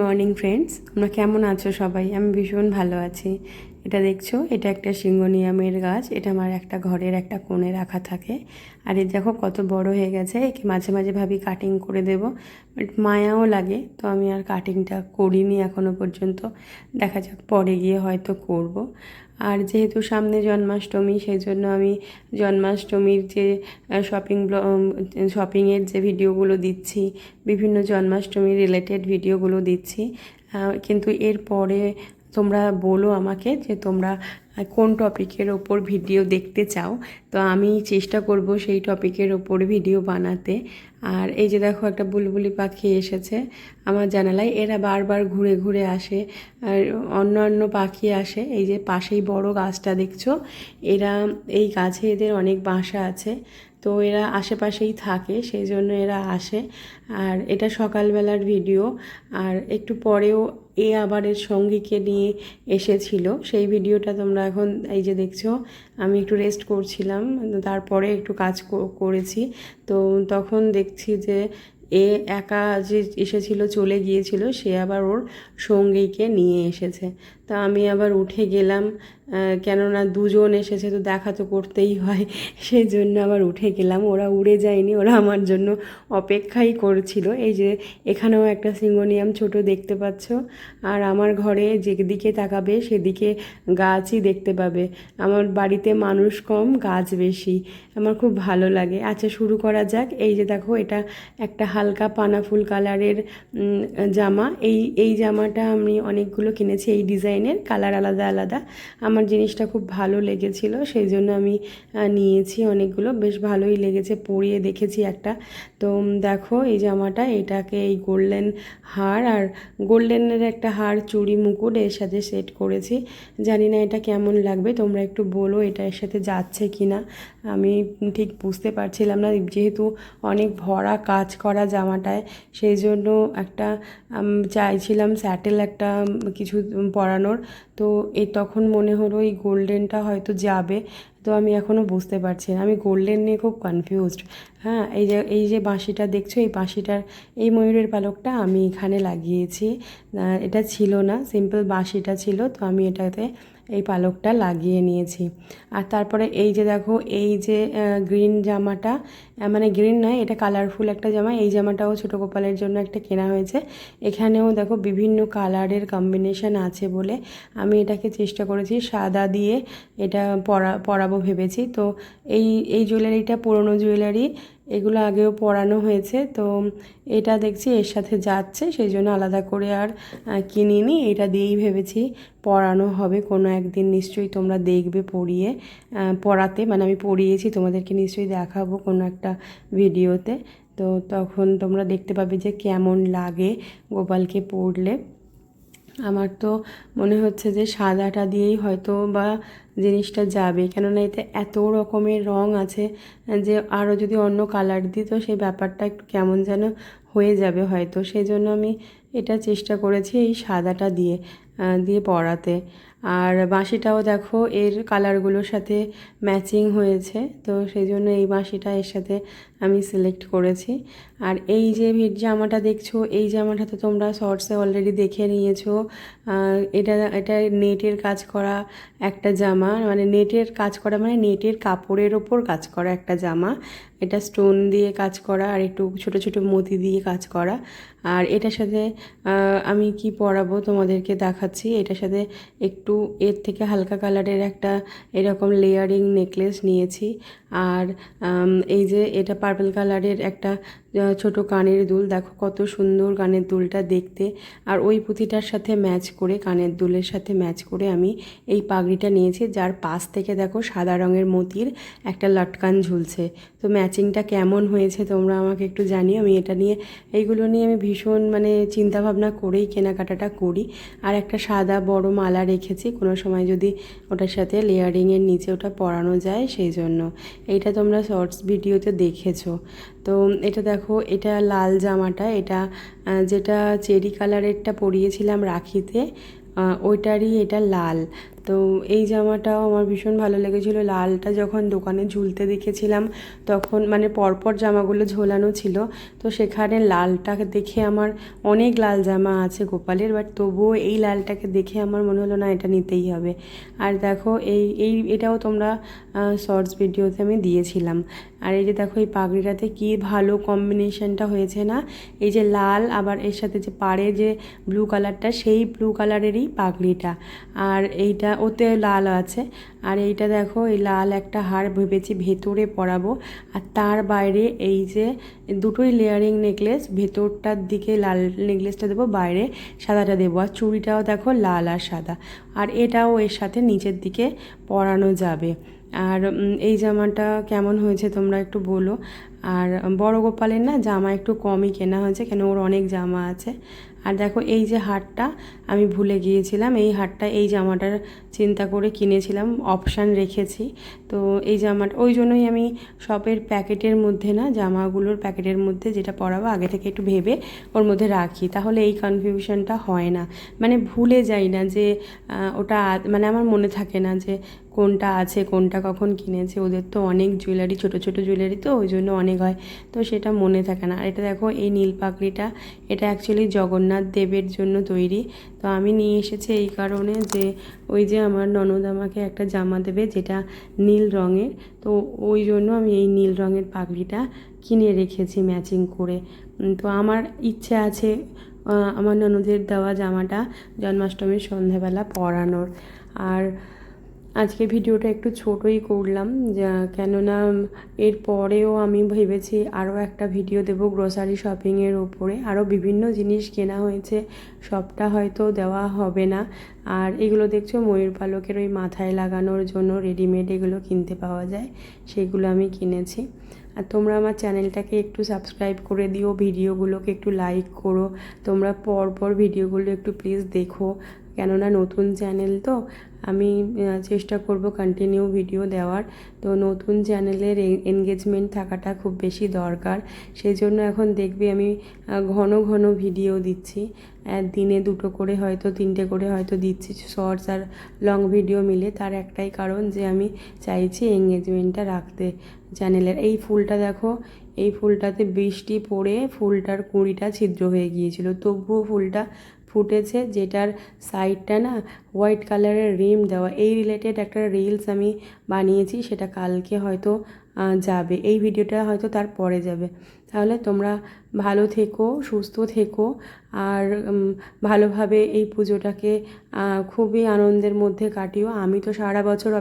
Morning friends, তোমরা কেমন আছো সবাই? আমি ভীষণ ভালো আছি। এটা দেখছো, এটা একটা সিঙ্গোনিয়ামের গাছ। এটা আমার একটা ঘরের একটা কোণে রাখা থাকে। আর এর দেখো কত বড় হয়ে গেছে। একে মাঝে মাঝে ভাবি কাটিং করে দেব, বাট মায়াও লাগে, তো আমি আর কাটিংটা করিনি এখনও পর্যন্ত। দেখা যাক, পরে গিয়ে হয়তো করব। আর যেহেতু সামনে জন্মাষ্টমী, সেই জন্য আমি জন্মাষ্টমীর যে শপিংয়ের যে ভিডিওগুলো দিচ্ছি, বিভিন্ন জন্মাষ্টমী রিলেটেড ভিডিওগুলো দিচ্ছি। কিন্তু এরপরে তোমরা বলো আমাকে যে তোমরা কোন টপিকের ওপর ভিডিও দেখতে চাও, তো আমি চেষ্টা করব সেই টপিকের ওপর ভিডিও বানাতে। আর এই যে দেখো, একটা বুলবুলি পাখি এসেছে আমার জানালায়। এরা বারবার ঘুরে ঘুরে আসে, আর অন্য পাখি আসে। এই যে পাশেই বড় গাছটা দেখছো, এরা এই গাছে এদের অনেক বাসা আছে, তো এরা আশেপাশেই থাকে, সেই জন্য এরা আসে। আর এটা সকালবেলার ভিডিও। আর একটু পরেও আবার এর সঙ্গীকে নিয়ে এসেছিল, সেই ভিডিওটা তোমরা এখন এই যে দেখছো। আমি একটু রেস্ট করছিলাম, তারপরে একটু কাজ করেছি। তো তখন দেখছি যে একা যে এসেছিল, চলে গিয়েছিল, সে আবার ওর সঙ্গীকে নিয়ে এসেছে। তা আমি আবার উঠে গেলাম, কেননা দুজন এসেছে তো দেখা তো করতেই হয়, সেই জন্য আবার উঠে গেলাম। ওরা উড়ে যায়নি, ওরা আমার জন্য অপেক্ষাই করছিল। এই যে এখানেও একটা সিঙ্গোনিয়াম ছোট দেখতে পাচ্ছ। আর আমার ঘরে যেদিকে তাকাবে সেদিকে গাছই দেখতে পাবে। আমার বাড়িতে মানুষ কম, গাছ বেশি, আমার খুব ভালো লাগে। আচ্ছা, শুরু করা যাক। এই যে দেখো, এটা একটা হালকা পানাফুল কালারের জামা। এই জামাটা আমি অনেকগুলো কিনেছি এই ডিজাইনের, কালার আলাদা আলাদা। আমার জিনিসটা খুব ভালো লেগেছিল, সেই জন্য আমি নিয়েছি অনেকগুলো। বেশ ভালোই লেগেছে, পরিয়ে দেখেছি একটা। তো দেখো এই জামাটা, এটাকে এই গোল্ডেন হার আর গোল্ডেনের একটা হার, চুড়ি, মুকুট এর সাথে সেট করেছি। জানি না এটা কেমন লাগবে, তোমরা একটু বলো এটা এর সাথে যাচ্ছে কি না। আমি ঠিক বুঝতে পারছিলাম না, যেহেতু অনেক ভরা কাজ করা জামাটায়, সেই জন্য একটা চাইছিলাম স্যাটেল একটা কিছু পরানোর। তো তখন মনে হলো এই গোল্ডেনটা হয়তো যাবে, তো আমি এখনও বুঝতে পারছি না। আমি গোল্ডেন নিয়ে খুব কনফিউজড। হ্যাঁ, এই যে বাঁশিটা দেখছো, এই বাঁশিটার এই ময়ূরের পালকটা আমি এখানে লাগিয়েছি। এটা ছিল না, সিম্পল বাঁশিটা ছিল, তো আমি এটাতে এই পালকটা লাগিয়ে নিয়েছি। আর তারপরে এই যে দেখো, এই যে গ্রিন জামাটা, মানে গ্রিন নয়, এটা কালারফুল একটা জামা। এই জামাটাও ছোটো গোপালের জন্য একটা কেনা হয়েছে। এখানেও দেখো বিভিন্ন কালারের কম্বিনেশন আছে বলে আমি এটাকে চেষ্টা করেছি সাদা দিয়ে এটা পরাবো ভেবেছি। তো এই জুয়েলারিটা পুরনো জুয়েলারি, এগুলো আগেও পরানো হয়েছে, তো এটা দেখছি এর সাথে যাচ্ছে, সেই জন্য আলাদা করে আর কিনিনি। এটা দিয়েই ভেবেছি পরানো হবে কোনো একদিন, নিশ্চয়ই তোমরা দেখবে পরিয়ে, পরাতে, মানে আমি পরিয়েছি, তোমাদেরকে নিশ্চয়ই দেখাবো কোনো একটা ভিডিওতে। তো তখন তোমরা দেখতে পাবে যে কেমন লাগে গোপালকে পরলে। আমার তো মনে হচ্ছে যে সাদাটা দিয়েই হয়তো বা জিনিসটা যাবে, কেননা এতে এত রকমের রং আছে যে আরও যদি অন্য কালার দিই তো সেই ব্যাপারটা একটু কেমন যেন হয়ে যাবে হয়তো। সেই জন্য আমি এটা চেষ্টা করেছি এই সাদাটা দিয়ে পরাতে। আর বাঁশিটাও দেখো এর কালারগুলোর সাথে ম্যাচিং হয়েছে, তো সেই জন্য এই বাঁশিটা এর সাথে আমি সিলেক্ট করেছি। আর এই যে জামাটা দেখছো, এই জামাটা তো তোমরা শর্টসে অলরেডি দেখে নিয়েছো। এটা নেটের কাজ করা একটা জামা, মানে নেটের কাজ করা, মানে নেটের কাপড়ের ওপর কাজ করা একটা জামা। এটা স্টোন দিয়ে কাজ করা আর একটু ছোট ছোট মতি দিয়ে কাজ করা। আর এটার সাথে আমি কি পরাবো তোমাদেরকে দেখাচ্ছি। এটার সাথে একটু এর থেকে হালকা কালারের একটা এরকম লেয়ারিং নেকলেস নিয়েছি। আর এই যে এটা পার্পল কালারের একটা ছোট কানের দুল, দেখো কত সুন্দর কানের দুলটা দেখতে। আর ওই পুঁথিটার সাথে ম্যাচ করে, কানের দুলের সাথে ম্যাচ করে আমি এই পাগড়িটা নিয়েছি, যার পাশ থেকে দেখো সাদা রঙের মতির একটা লটকান ঝুলছে। তো ম্যাচিংটা কেমন হয়েছে তোমরা আমাকে একটু জানিও। আমি এটা নিয়ে, এইগুলো নিয়ে আমি ভীষণ মানে চিন্তাভাবনা করেই কেনাকাটাটা করি। আর একটা সাদা বড় মালা রেখেছি, কোনো সময় যদি ওটার সাথে লেয়ারিংয়ের নিচে ওটা পরানো যায়, সেই জন্য। এইটা তোমরা শর্টস ভিডিওতে দেখেছো। তো এটা দেখো, এটা লাল জামাটা, এটা যেটা চেরি কালারেরটা পরিয়েছিলাম রাখিতে, ওইটারই এটা লাল। তো এই জামাটাও আমার ভীষণ ভালো লেগেছিলো। লালটা যখন দোকানে ঝুলতে দেখেছিলাম তখন মানে পরপর জামাগুলো ঝোলানো ছিল, তো সেখানে লালটা দেখে আমার অনেক লাল জামা আছে গোপালের, বাট তবুও এই লালটাকে দেখে আমার মনে হলো না এটা নিতেই হবে। আর দেখো এটাও তোমরা শর্টস ভিডিওতে আমি দিয়েছিলাম। আর এই যে দেখো এই পাগড়িটাতে কি ভালো কম্বিনেশনটা হয়েছে না, এই যে লাল আবার এর সাথে যে পাড়ে যে ব্লু কালারটা, সেই ব্লু কালারেরই পাগড়িটা, আর এইটা ওতে লাল আছে। আর এইটা দেখো এই লাল একটা হার ভেবেছি ভেতরে পরাবো, আর তার বাইরে এই যে দুটোই লেয়ারিং নেকলেস, ভেতরটার দিকে লাল নেকলেসটা দেবো, বাইরে সাদাটা দেবো। আর চুড়িটাও দেখো লাল আর সাদা, আর এটাও এর সাথে নিচের দিকে পরানো যাবে। আর এই জামাটা কেমন হয়েছে তোমরা একটু বলো। আর বড় গোপালের না জামা একটু কমই কেনা হয়েছে, কেন ওর অনেক জামা আছে। আর দেখো এই যে হারটা আমি ভুলে গিয়েছিলাম, এই হারটা এই জামাটার চিন্তা করে কিনেছিলাম, অপশান রেখেছি। তো এই জামাটা ওই জন্যই আমি শপের প্যাকেটের মধ্যে না, জামাগুলোর প্যাকেটের মধ্যে যেটা পরাবো আগে থেকে একটু ভেবে ওর মধ্যে রাখি, তাহলে এই কনফিউশনটা হয় না, মানে ভুলে যাই না যে ওটা মানে আমার মনে থাকে না যে কোনটা আছে কোনটা কখন কিনেছে। ওদের তো অনেক জুয়েলারি, ছোট ছোট জুয়েলারি, তো ওই জন্য অনেক হয়, তো সেটা মনে থাকে না। আর এটা দেখো এই নীল পাগড়িটা, এটা অ্যাকচুয়ালি জগন্নাথ দেবের জন্য তৈরি। তো আমি নিয়ে এসেছি এই কারণে যে ওই যে আমার ননদ আমাকে একটা জামা দেবে যেটা নীল রঙের, তো ওই জন্য আমি এই নীল রঙের পাগড়িটা কিনে রেখেছি ম্যাচিং করে। তো আমার ইচ্ছে আছে আমার ননদের দেওয়া জামাটা জন্মাষ্টমীর সন্ধ্যাবেলা পরানোর। আর আজকে ভিডিওটা একটু ছোটোই করলাম, কেননা এর পরেও আমি ভেবেছি আরও একটা ভিডিও দেবো গ্রোসারি শপিংয়ের ওপরে, আরও বিভিন্ন জিনিস কেনা হয়েছে, সবটা হয়তো দেওয়া হবে না। আর এগুলো দেখছো ময়ূর পালকের ওই মাথায় লাগানোর জন্য রেডিমেড এগুলো কিনতে পাওয়া যায়, সেগুলো আমি কিনেছি। আর তোমরা আমার চ্যানেলটাকে একটু সাবস্ক্রাইব করে দিও, ভিডিওগুলোকে একটু লাইক করো, তোমরা পরপর ভিডিওগুলো একটু প্লিজ দেখো, কেননা নতুন চ্যানেল তো আমি চেষ্টা করব কন্টিনিউ ভিডিও দেওয়ার। তো নতুন চ্যানেলের এনগেজমেন্ট থাকাটা খুব বেশি দরকার, সেই জন্য এখন দেখবি আমি ঘন ঘন ভিডিও দিচ্ছি, দিনে 2টো করে হয়তো 3টে করে হয়তো দিচ্ছি, শর্টস আর লং ভিডিও মিলে। তার একটাই কারণ যে আমি চাইছি এনগেজমেন্টটা রাখতে চ্যানেলের। এই ফুলটা দেখো, এই ফুলটাতে বৃষ্টি পড়ে ফুলটার কুঁড়িটা ছিদ্র হয়ে গিয়েছিল, তবুও ফুলটা ফুটেছে, যেটার সাইডটা না হোয়াইট কালারের রিম দেওয়া। এই রিলেটেড একটা রিলস আমি বানিয়েছি, সেটা কালকে হয়তো যাবে, এই ভিডিওটা হয়তো তার পরে যাবে। তাহলে তোমরা ভালো থেকো, সুস্থ থেকো, আর ভালোভাবে এই পুজোটাকে খুবই আনন্দের মধ্যে কাটিও। আমি তো সারা বছর